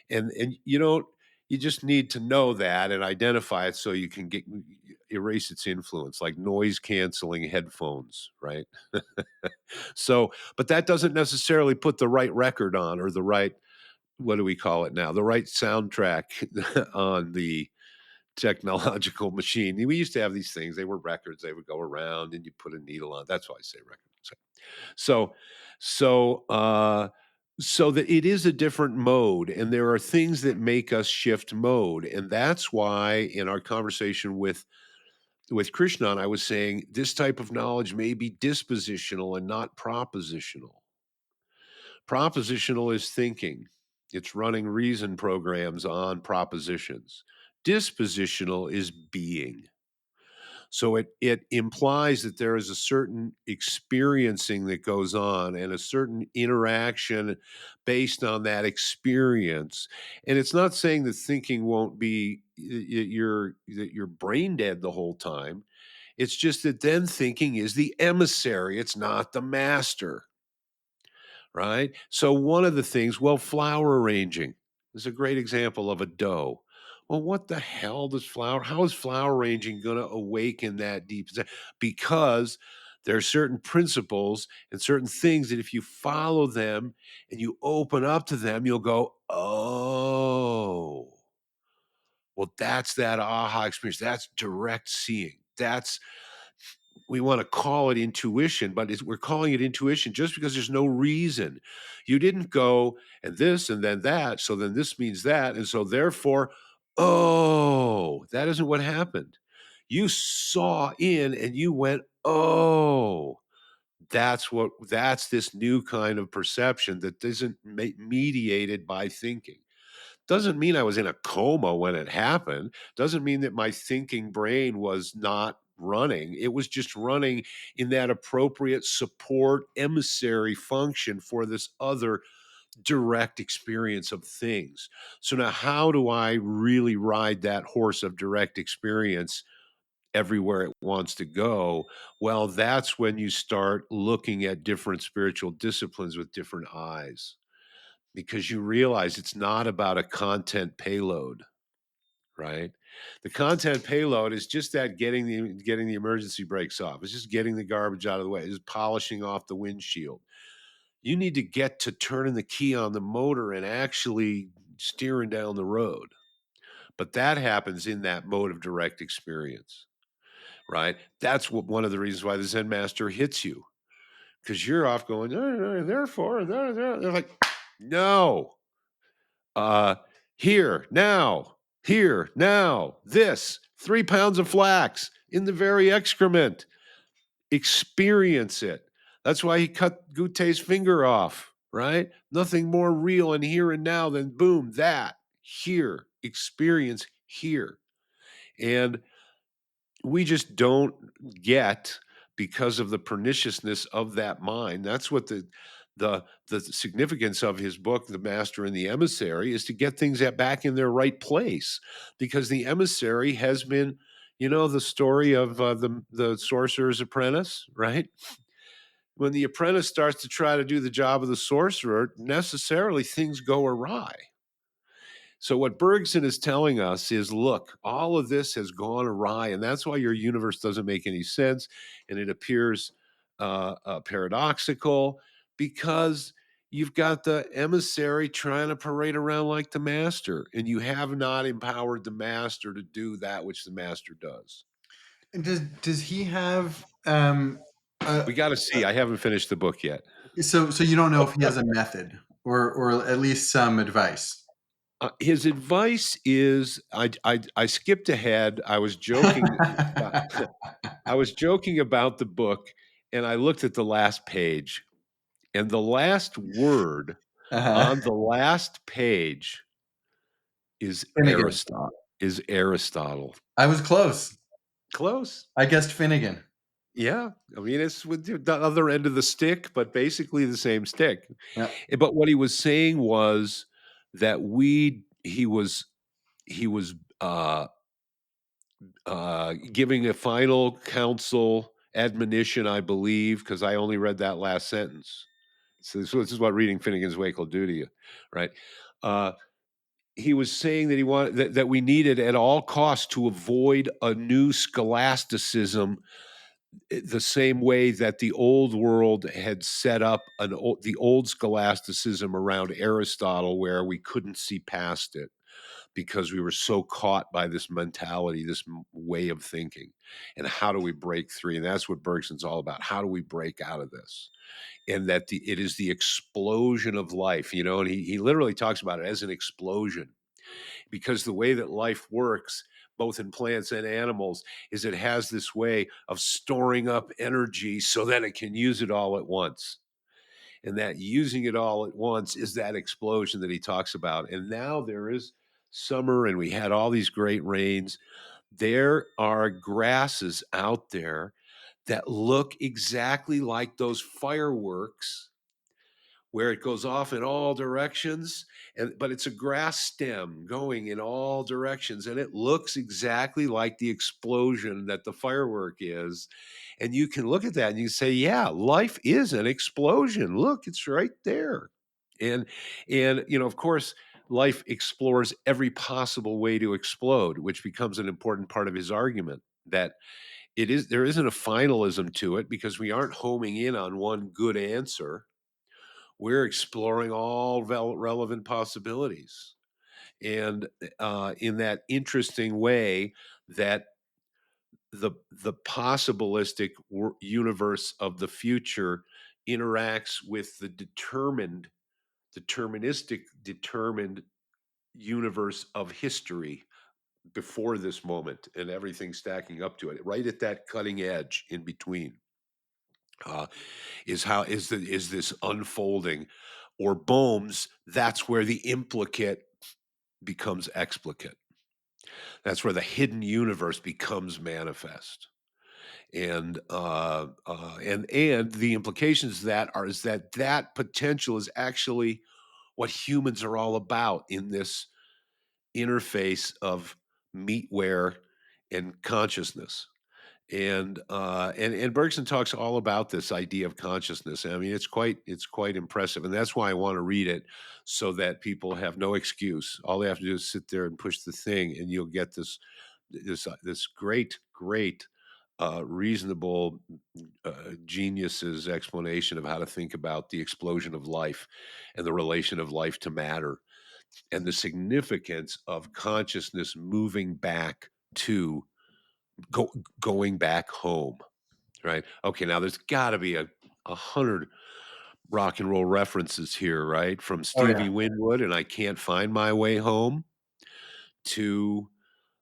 And you just need to know that and identify it so you can erase its influence, like noise canceling headphones, right? So, but that doesn't necessarily put the right record on or the right, what do we call it now? The right soundtrack on the technological machine. We used to have these things. They were records. They would go around and you put a needle on. That's why I say record. So, so, so that it is a different mode, and there are things that make us shift mode, and that's why in our conversation with Krishnan, I was saying this type of knowledge may be dispositional and not propositional. Propositional is thinking. It's running reason programs on propositions. Dispositional is being. So it implies that there is a certain experiencing that goes on and a certain interaction based on that experience. And it's not saying that thinking won't be you're brain dead the whole time. It's just that then thinking is the emissary, it's not the master, right? So one of the things, well, flower arranging is a great example of a dough. Well, what the hell does flower? How is flower arranging going to awaken that deep? Because there are certain principles and certain things that if you follow them and you open up to them, you'll go, oh, well, that's that aha experience. That's direct seeing. That's we want to call it intuition, but we're calling it intuition just because there's no reason. You didn't go and this and then that, so then this means that, and so therefore, oh, that isn't what happened. You saw in and you went, oh, that's this new kind of perception that isn't mediated by thinking. Doesn't mean I was in a coma when it happened. Doesn't mean that my thinking brain was not running. It was just running in that appropriate support emissary function for this other direct experience of things. So now how do I really ride that horse of direct experience everywhere it wants to go? Well, that's when you start looking at different spiritual disciplines with different eyes because you realize it's not about a content payload, right? The content payload is just that getting the emergency brakes off. It's just getting the garbage out of the way. It's just polishing off the windshield. You need to get to turning the key on the motor and actually steering down the road. But that happens in that mode of direct experience, right? That's what one of the reasons why the Zen master hits you because you're off going, therefore, they're like, no, uh, here, now, this 3 pounds of flax in the very excrement. Experience it. That's why he cut Gute's finger off, right? Nothing more real and here and now than boom, that here, experience here. And we just don't get because of the perniciousness of that mind. That's what the significance of his book, The Master and the Emissary, is to get things back in their right place. Because the emissary has been, the story of the sorcerer's apprentice, right? When the apprentice starts to try to do the job of the sorcerer, necessarily things go awry. So what Bergson is telling us is, look, all of this has gone awry, and that's why your universe doesn't make any sense, and it appears paradoxical because you've got the emissary trying to parade around like the master, and you have not empowered the master to do that which the master does. And does he have uh, We got to see. I haven't finished the book yet. so you don't know if he has a method or at least some advice? His advice is, I skipped ahead. I was joking about I was joking about the book, and I looked at the last page, and the last word Uh-huh. on the last page is Finnegan. Aristotle. I was close. Close. I guessed Finnegan. Yeah. I mean, it's with the other end of the stick, but basically the same stick. Yeah. But what he was saying was that he was uh giving a final counsel admonition, I believe, because I only read that last sentence. So this is what reading Finnegan's Wake will do to you, right? Uh, he was saying that he wanted that we needed at all costs to avoid a new scholasticism, the same way that the old world had set up the old scholasticism around Aristotle, where we couldn't see past it because we were so caught by this mentality, this way of thinking. And how do we break free? And that's what Bergson's all about. How do we break out of this? And that it is the explosion of life, and he literally talks about it as an explosion because the way that life works, both in plants and animals, is it has this way of storing up energy so that it can use it all at once. and that using it all at once is that explosion that he talks about. And now there is summer, and we had all these great rains. There are grasses out there that look exactly like those fireworks where it goes off in all directions, but it's a grass stem going in all directions, and it looks exactly like the explosion that the firework is. And you can look at that and you say, yeah, life is an explosion. Look, it's right there. And of course, life explores every possible way to explode, which becomes an important part of his argument, that there isn't a finalism to it because we aren't homing in on one good answer. We're exploring all relevant possibilities. And in that interesting way, that the possibilistic universe of the future interacts with the determined universe of history before this moment, and everything stacking up to it, right at that cutting edge in between. Uh, is this unfolding, or Bohm's, that's where the implicate becomes explicate. That's where the hidden universe becomes manifest. And the implications of that are is that that potential is actually what humans are all about in this interface of meatware and consciousness. And Bergson talks all about this idea of consciousness. I mean, it's quite impressive, and that's why I want to read it, so that people have no excuse. All they have to do is sit there and push the thing, and you'll get this great reasonable genius's explanation of how to think about the explosion of life and the relation of life to matter, and the significance of consciousness moving back to go, going back home. Right. Okay. Now there's got to be a hundred rock and roll references here, right? From Oh yeah. Stevie Winwood and I Can't Find My Way Home to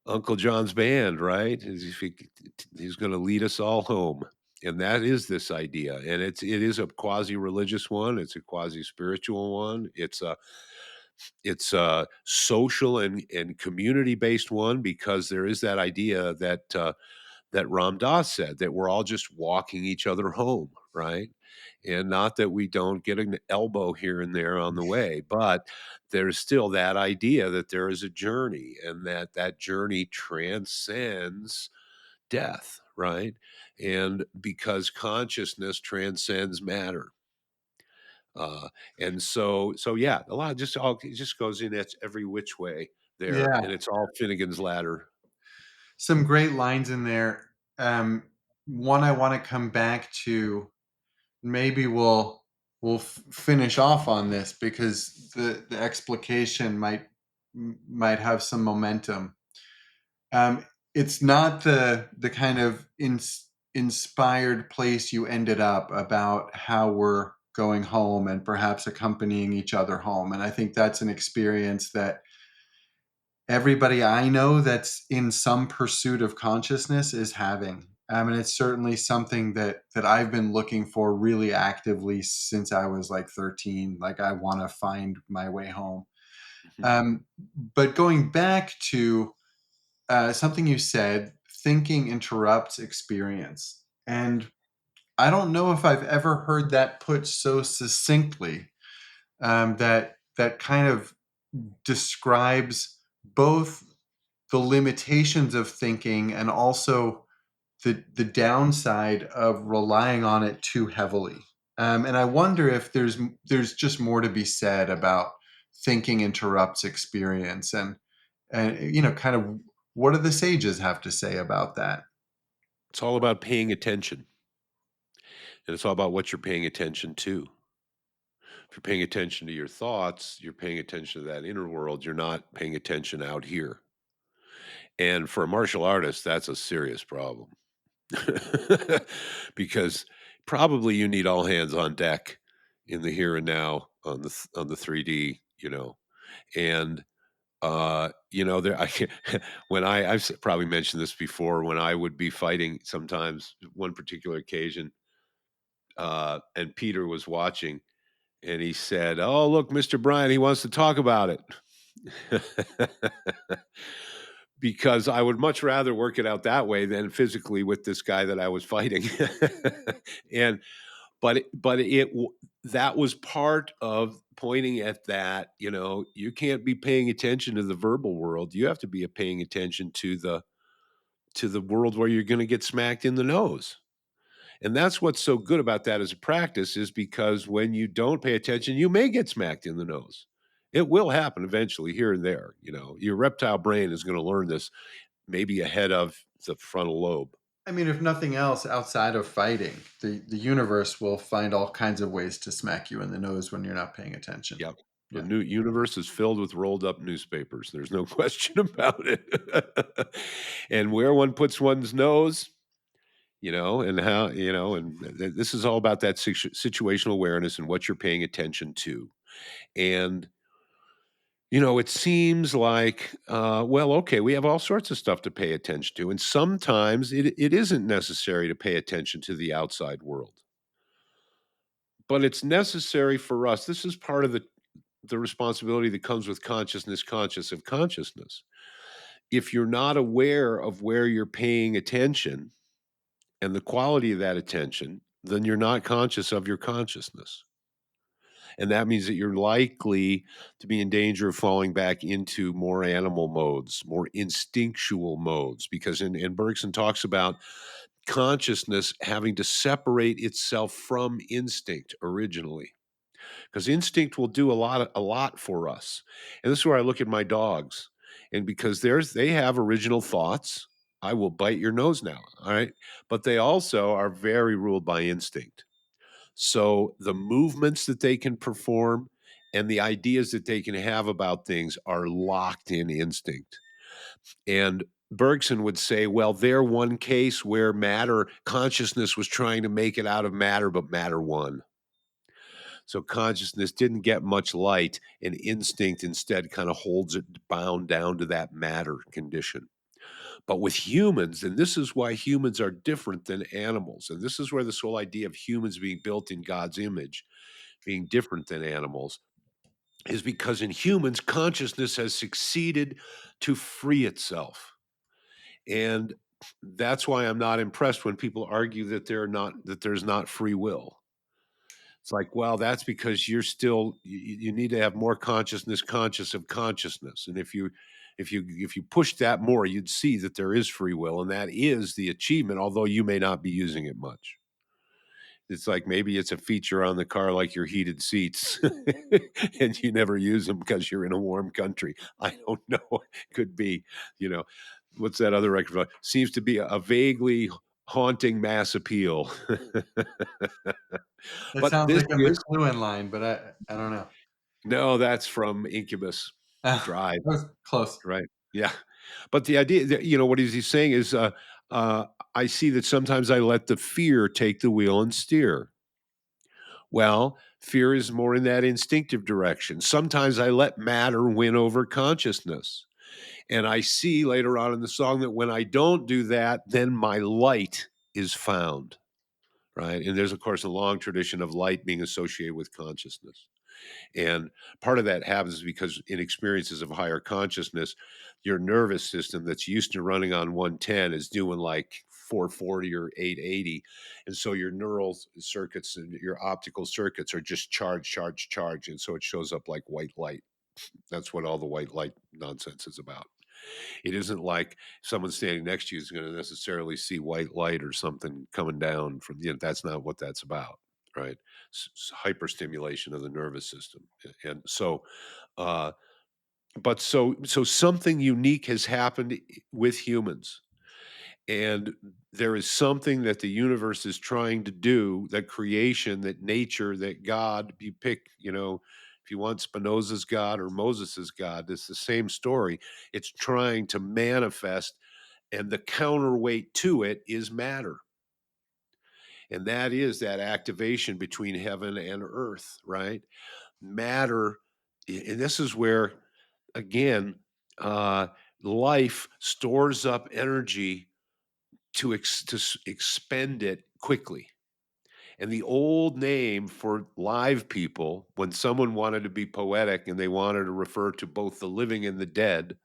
Uncle John's band, right? He's going to lead us all home. And that is this idea. And it is a quasi religious one. It's a quasi spiritual one. It's a social and community based one, because there is that idea that Ram Dass said, that we're all just walking each other home, right? And not that we don't get an elbow here and there on the way, but there's still that idea that there is a journey, and that journey transcends death, right? And because consciousness transcends matter. Uh, and so yeah, a lot of just all it just goes in it's every which way there, Yeah. and it's all Finnegan's ladder. Some great lines in there. One I want to come back to. Maybe we'll finish off on this because the explication might have some momentum. Um, it's not the kind of inspired place you ended up about how we're going home and perhaps accompanying each other home. And I think that's an experience that everybody I know that's in some pursuit of consciousness is having. And it's certainly something that I've been looking for really actively since I was like 13. Like I want to find my way home. Mhm. Um, but going back to something you said, thinking interrupts experience. And I don't know if I've ever heard that put so succinctly. That kind of describes both the limitations of thinking and also the downside of relying on it too heavily. And I wonder if there's just more to be said about thinking interrupts experience, and kind of what do the sages have to say about that? It's all about paying attention, and it's all about what you're paying attention to. If you're paying attention to your thoughts, you're paying attention to that inner world. You're not paying attention out here. And for a martial artist, that's a serious problem. Because probably you need all hands on deck in the here and now on the 3D, and there I can when probably mentioned this before, when I would be fighting sometimes one particular occasion, and Peter was watching. and he said, "Oh, look, Mr. Bryant, he wants to talk about it." Because I would much rather work it out that way than physically with this guy that I was fighting. And but it that was part of pointing at that, you can't be paying attention to the verbal world. You have to be paying attention to the world where you're going to get smacked in the nose. And that's what's so good about that as a practice is because when you don't pay attention, you may get smacked in the nose. It will happen eventually here and there. Your reptile brain is going to learn this maybe ahead of the frontal lobe. I mean, if nothing else, outside of fighting, the universe will find all kinds of ways to smack you in the nose when you're not paying attention. Yep. The Yeah. new universe is filled with rolled up newspapers. There's no question about it. And where one puts one's nose, and how, and this is all about that situational awareness and what you're paying attention to. And, it seems like, well, okay, we have all sorts of stuff to pay attention to. And sometimes it isn't necessary to pay attention to the outside world, but it's necessary for us. This is part of the responsibility that comes with consciousness, conscious of consciousness. If you're not aware of where you're paying attention and the quality of that attention, then you're not conscious of your consciousness. And that means that you're likely to be in danger of falling back into more animal modes, more instinctual modes, because in Bergson talks about consciousness having to separate itself from instinct originally. Because instinct will do a lot for us. And this is where I look at my dogs. And because they have original thoughts, I will bite your nose now. All right. But they also are very ruled by instinct. So the movements that they can perform and the ideas that they can have about things are locked in instinct. And Bergson would say, well, they're one case where matter consciousness was trying to make it out of matter, but matter won. So consciousness didn't get much light, and instinct instead kind of holds it bound down to that matter condition. But with humans, and this is why humans are different than animals, and this is where this whole idea of humans being built in God's image, being different than animals, is because in humans, consciousness has succeeded to free itself. And that's why I'm not impressed when people argue that there's not free will. It's like, well, that's because you need to have more consciousness, conscious of consciousness. And if you push that more, you'd see that there is free will, and that is the achievement, although you may not be using it much. It's like maybe it's a feature on the car like your heated seats, and you never use them because you're in a warm country. I don't know. Could be, you know, what's that other record? Seems to be a vaguely haunting mass appeal. It But sounds this like a is McLuhan line, but I don't know. No, that's from Incubus. Drive, That was close. right. Yeah. But the idea that, what is he saying is, uh, I see that sometimes I let the fear take the wheel and steer. Well, fear is more in that instinctive direction. Sometimes I let matter win over consciousness. And I see later on in the song that when I don't do that, then my light is found, right? And there's, of course, a long tradition of light being associated with consciousness. And part of that happens because in experiences of higher consciousness, your nervous system that's used to running on 110 is doing like 440 or 880. And so your neural circuits and your optical circuits are just charged, charged, charged. And so it shows up like white light. That's what all the white light nonsense is about. It isn't like someone standing next to you is going to necessarily see white light or something coming down from that's not what that's about, right? Hyperstimulation of the nervous system. And so, uh, but so something unique has happened with humans, and there is something that the universe is trying to do, that creation, that nature, that God, you pick, if you want Spinoza's God or Moses's God, it's the same story. It's trying to manifest, and the counterweight to it is matter. And that is that activation between heaven and earth, right? Matter, and this is where, again, uh, life stores up energy to expend it quickly. And the old name for live people, when someone wanted to be poetic and they wanted to refer to both the living and the dead,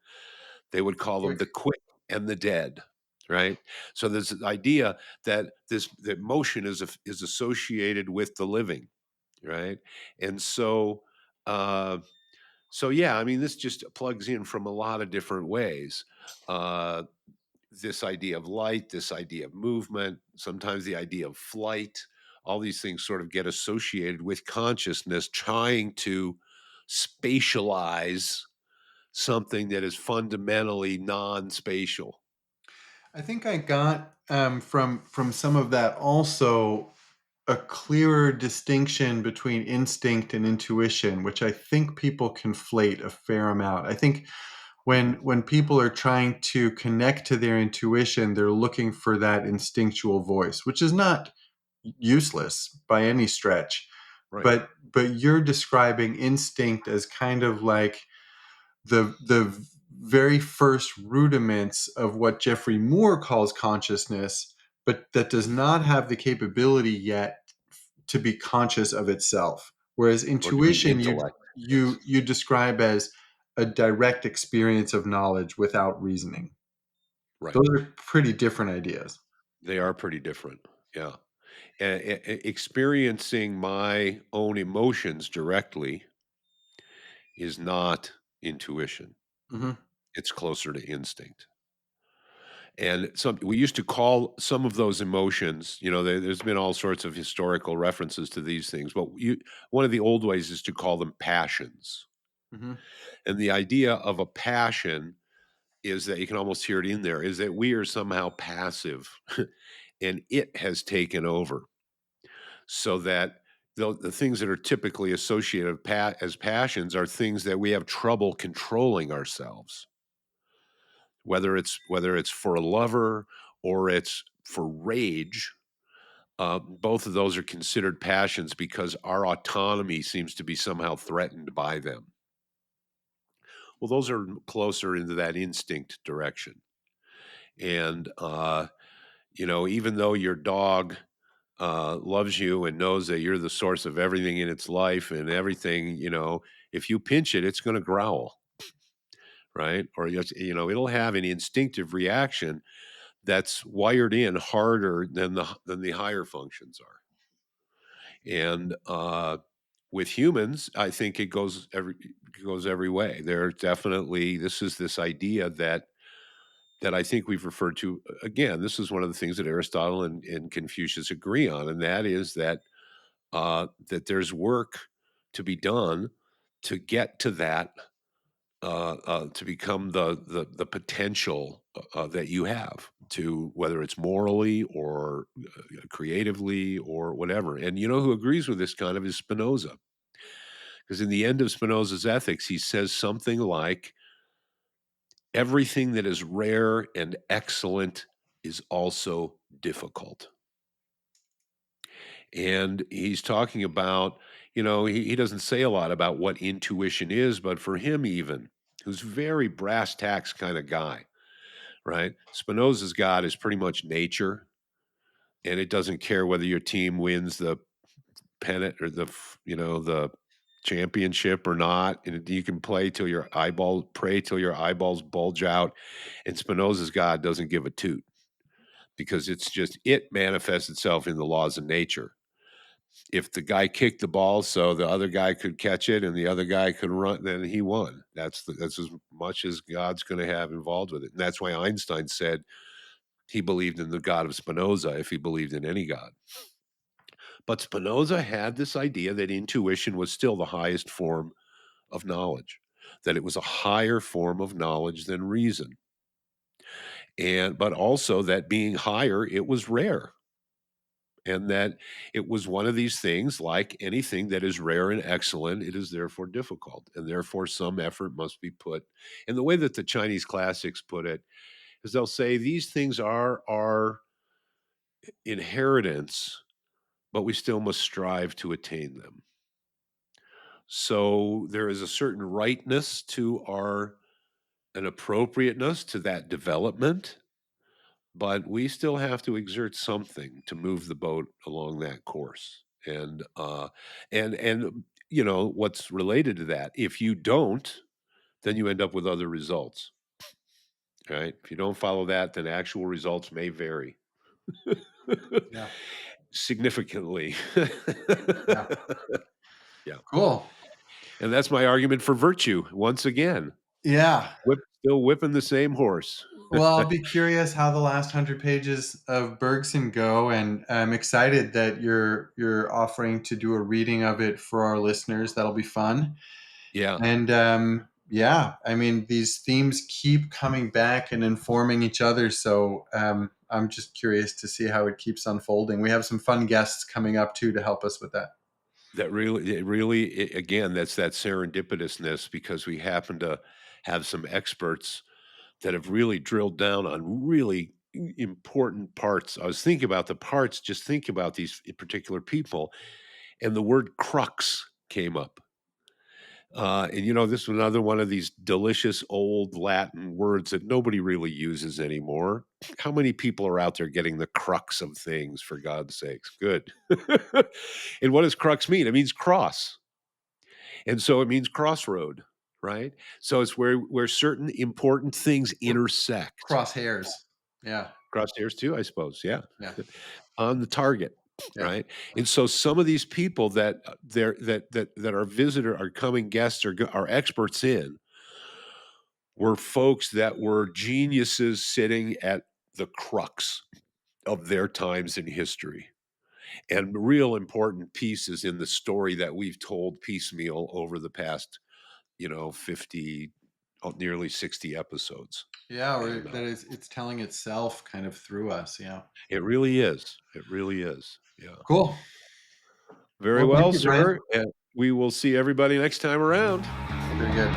they would call them Quick. the quick and the dead, right? So there's this idea that that motion is associated with the living, right? And uh, so yeah, I mean, this just plugs in from a lot of different ways. Uh, this idea of light, this idea of movement, sometimes the idea of flight, all these things sort of get associated with consciousness trying to spatialize something that is fundamentally non-spatial. I think I got from some of that also a clearer distinction between instinct and intuition, which I think people conflate a fair amount. I think when people are trying to connect to their intuition, they're looking for that instinctual voice, which is not useless by any stretch. Right. But you're describing instinct as kind of like the very first rudiments of what Jeffrey Moore calls consciousness, but that does not have the capability yet to be conscious of itself. Whereas Or to be intuition, intellect. Yes. you describe as a direct experience of knowledge without reasoning. Right. Those are pretty different ideas. They are pretty different. Yeah. Experiencing my own emotions directly is not intuition. Hmm. It's closer to instinct. And some we used to call some of those emotions, there's been all sorts of historical references to these things, but one of the old ways is to call them passions. Hmm. And the idea of a passion is that you can almost hear it in there, is that we are somehow passive and it has taken over. So that the things that are typically associated as passions are things that we have trouble controlling ourselves, whether it's for a lover or it's for rage. Both of those are considered passions because our autonomy seems to be somehow threatened by them. Well, those are closer into that instinct direction. And even though your dog loves you and knows that you're the source of everything in its life and everything, if you pinch it, it's going to growl, right? Or it'll have an instinctive reaction that's wired in harder than the higher functions are. And with humans, I think it goes every way. There definitely this is this idea that I think we've referred to again. This is one of the things that Aristotle and Confucius agree on, and that is that there's work to be done to get to that to become the potential that you have to whether it's morally or creatively or whatever. And you know who agrees with this kind of is Spinoza, because in the end of Spinoza's Ethics, he says something like, "Everything that is rare and excellent is also difficult." And he's talking about, he doesn't say a lot about what intuition is, but for him, even, who's very brass tacks kind of guy, right? Spinoza's God is pretty much nature, and it doesn't care whether your team wins the pennant or the championship or not. And you can pray till your eyeballs bulge out. And Spinoza's God doesn't give a toot because it manifests itself in the laws of nature. If the guy kicked the ball so the other guy could catch it and the other guy could run, then he won. That's as much as God's going to have involved with it. And that's why Einstein said he believed in the God of Spinoza if he believed in any God. But Spinoza had this idea that intuition was still the highest form of knowledge, that it was a higher form of knowledge than reason. But also that being higher, it was rare. And that it was one of these things, like anything that is rare and excellent, it is therefore difficult. And therefore, some effort must be put. And the way that the Chinese classics put it is they'll say these things are our inheritance, but we still must strive to attain them. So there is a certain rightness to an appropriateness to that development, but we still have to exert something to move the boat along that course. And you know what's related to that? If you don't, then you end up with other results, right? If you don't follow that, then actual results may vary Yeah. significantly. Yeah. Yeah. Cool. And that's my argument for virtue once again. Yeah. Still whipping the same horse. Well, I'll be curious how the last 100 pages of Bergson go, and I'm excited that you're offering to do a reading of it for our listeners. That'll be fun. Yeah, And yeah, I mean, these themes keep coming back and informing each other. So I'm just curious to see how it keeps unfolding. We have some fun guests coming up too to help us with that. again, that's that serendipitousness because we happen to have some experts that have really drilled down on really important parts. I was thinking about the parts, just think about these particular people, and the word crux came up. And you know, this was another one of these delicious old Latin words that nobody really uses anymore. How many people are out there getting the crux of things, for God's sakes? Good. And what does crux mean? It means cross. And so it means crossroad, right? So it's where certain important things Or intersect. crosshairs. Yeah. Crosshairs too, I suppose. Yeah. Yeah. On the target, Yeah. right? And so some of these people that they're that our visitor, our coming guests are experts in were folks that were geniuses sitting at the crux of their times in history and real important pieces in the story that we've told piecemeal over the past, 50, nearly 60 episodes. Yeah. Or And that is, it's telling itself kind of through us. Yeah. it really is. It really is. Yeah. Cool. Very Well, thank well, you, Brian. sir. And we will see everybody next time around. Very good.